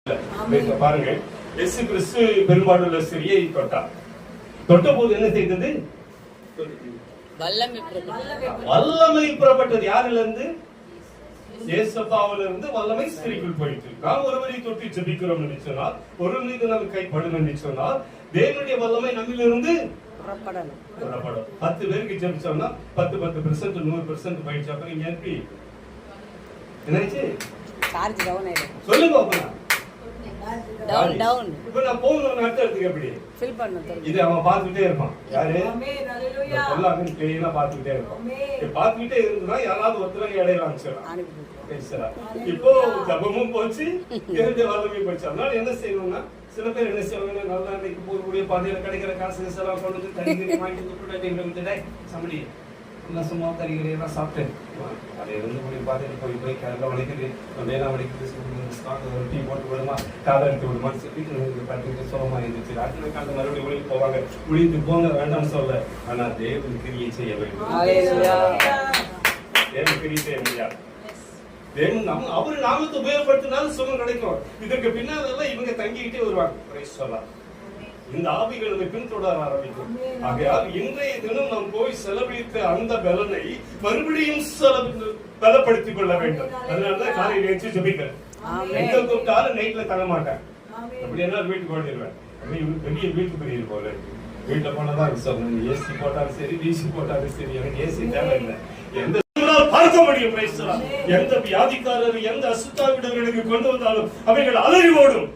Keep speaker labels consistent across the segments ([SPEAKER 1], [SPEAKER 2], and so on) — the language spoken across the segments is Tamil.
[SPEAKER 1] பாருங்க, இயேசு கிறிஸ்து பெரும்பாடுள்ள ஸ்திரியை தொட்டார். தொட்ட போது என்ன செய்தது? வல்லமை புறப்பட்டது. யாரில இருந்து? ஏசப்பாவில இருந்து வல்லமை ஸ்திரிக்குள் போயிட்டு. நாம் ஒருவரை தொட்டு ஜெபிக்கிறோம் என்று சொன்னால், ஒரு மீது நம்ம கைப்படும் என்று சொன்னால், தேவனுடைய வல்லமை நம்மிலிருந்து புறப்படும். 10 பேருக்கு ஜெபிச்சோம்னா 10% 100% போயிடுச்சு. அப்ப நீங்க எப்படி என்னாச்சு? சார்ஜ் டவுன் ஆயிடும். சொல்லுங்க அப்பா. டவுன். இப்ப நான் போகணும் நடத்துறதுக்கு எப்படி ஃபில் பண்ணணும்? இது அவன் பார்த்துட்டே இருப்பான். யாரு? ஆமென். ஹalleluya. எல்லாரும் கிளீனா பார்த்துட்டே இருப்பான். பார்த்துட்டே இருந்தா யாராவது ஒருத்தர் இடையில பேசுறா. இப்போ ஜபமும் போச்சு, தேவனுடைய வல்லமையும் போச்சு. அதனால என்ன செய்யணும்னா, சில பேர் என்ன செய்வாங்க, நல்லா இன்னைக்கு போகக்கூடிய பாதையில கிடைக்கிற காசு எல்லாம் கொண்டு வந்து தண்ணி வாங்கி கொடுத்துட்டு சம்படி எல்லாம் சும்மா தறிகளையெல்லாம் சாப்பிட்டேன். அதை இருந்து கூடிய பாதையில போய் கரெக்டாக வலிக்குது, வேணா வலிக்குது, ஒரு டீ போட்டு விடுமா, காலை எடுத்து விடுமான்னு சொல்லி பார்த்துக்கிட்டு சுலமா இருந்துச்சு. அடுத்த காலத்து மறுபடியும் ஒளிக்கு போவாங்க. ஒளிந்து போங்க வேண்டாம்னு சொல்ல, ஆனா தேவன் கிரியை செய்ய வேண்டும். தேவன் கிரியை செய்ய முடியாது. தேவன் அவரு நாமத்தை உபயோகப்படுத்தினாலும் சுகம் கிடைக்கும். இதற்கு பின்னாலெல்லாம் இவங்க தங்கிக்கிட்டே வருவாங்க. சொல்லலாம் இந்த ஆவிகளை பின்தொடர ஆரம்பிக்கும். ஆகையால் இன்றைய தினம் நாம் போய் செலவழித்த அந்த பலனை மறுபடியும் பலப்படுத்திக் கொள்ள வேண்டும். அதனாலதான் காலையில் எழுச்சி ஜெபிக்கிறேன். எங்க கூப்பிட்டாலும் நைட்ல தங்க மாட்டேன். அப்படி என்ன வீட்டுக்கு ஓடிடுவேன். பெரிய வீட்டு பெரிய போல வீட்டுல போனதான் சொல்லணும். ஏசி போட்டாலும் சரி, டிசி போட்டாலும் சரி, எனக்கு ஏசி தேவையில்லை. எந்த பார்க்க முடியும். எந்த வியாதிக்காரர் எந்த அசுத்தாவிடர்களுக்கு கொண்டு வந்தாலும் அவைகள் அலறி ஓடும்.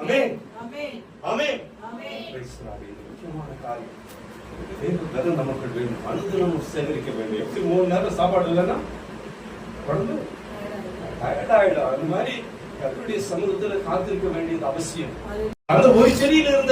[SPEAKER 1] ஆமென், ஆமென். முக்கியமான காரியம் நமக்கு வேண்டும். அனுதினம் சேகரிக்க வேண்டும். எப்படி 3 நேரம் சாப்பாடு இல்லைன்னா குழந்தை டயர்டாயிடும். அது மாதிரி கர்த்தருடைய சமூகத்துல காத்திருக்க வேண்டியது அவசியம். அந்த ஒரு செடியில இருந்து